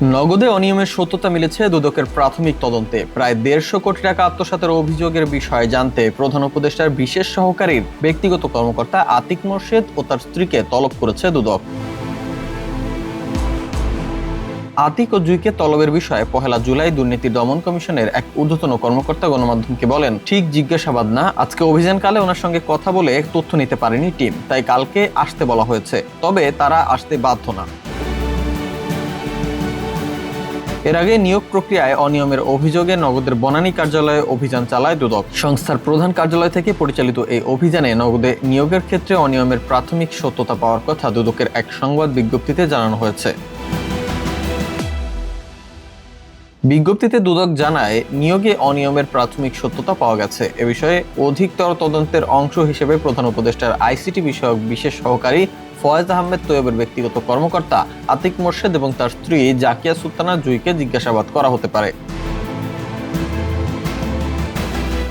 নগদে অনিয়মের সত্যতা মিলেছে দুদকের প্রাথমিক তদন্তে। প্রায় ১৫০ কোটি টাকা আত্মসাতের অভিযোগের বিষয়ে জানতে প্রধান উপদেষ্টার বিশেষ সহকারীর ব্যক্তিগত কর্মকর্তা আতিক মোর্শেদ ও তার স্ত্রীকে তলব করেছে দুদক। আতিক ও জুইকে তলবের বিষয়ে ১ জুলাই দুর্নীতি দমন কমিশনের এক ঊর্ধ্বতন কর্মকর্তা গণমাধ্যমকে বলেন, ঠিক জিজ্ঞাসাবাদ না, আজকে অভিযানকালে ওনার সঙ্গে কথা বলে তথ্য নিতে পারেনি টিম, তাই কালকে আসতে বলা হয়েছে, তবে তারা আসতে বাধ্য না। এর আগে নিয়োগ প্রক্রিয়ায় অনিয়মের অভিযোগে নগদের বনানী কার্যালয়ে অভিযান চালায় দুদক। সংস্থার প্রধান কার্যালয় থেকে পরিচালিত এই অভিযানে নগদে নিয়োগের ক্ষেত্রে অনিয়মের প্রাথমিক সত্যতা পাওয়ার কথা দুদকের এক সংবাদ বিজ্ঞপ্তিতে জানানো হয়েছে। বিজ্ঞপ্তিতে দুদক জানায়, নিয়োগে অনিয়মের প্রাথমিক সত্যতা পাওয়া গেছে। এ বিষয়ে অধিকতর তদন্তের অংশ হিসেবে প্রধান উপদেষ্টার আইসিটি বিষয়ক বিশেষ সহকারী ফয়েজ আহমেদ তৈয়বের ব্যক্তিগত কর্মকর্তা আতিক মোর্শেদ এবং তার স্ত্রী জাকিয়া সুলতানা জুইকে জিজ্ঞাসাবাদ করা হতে পারে।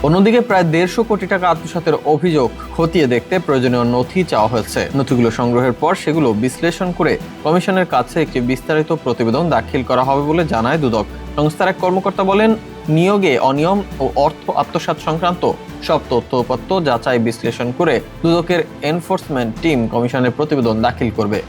অন্যদিকে প্রায় ১৫০ কোটি টাকা আত্মসাতের অভিযোগ খতিয়ে দেখতে প্রয়োজনীয় নথি চাওয়া হয়েছে। নথিগুলো সংগ্রহের পর সেগুলো বিশ্লেষণ করে কমিশনের কাছে একটি বিস্তারিত প্রতিবেদন দাখিল করা হবে বলে জানায় দুদক। সংস্থার এক কর্মকর্তা বলেন, নিয়োগে অনিয়ম ও অর্থ আত্মসাৎ সংক্রান্ত সব তথ্যপত্র যাচাই বিশ্লেষণ করে দুদকের এনফোর্সমেন্ট টিম কমিশনের প্রতিবেদন দাখিল করবে।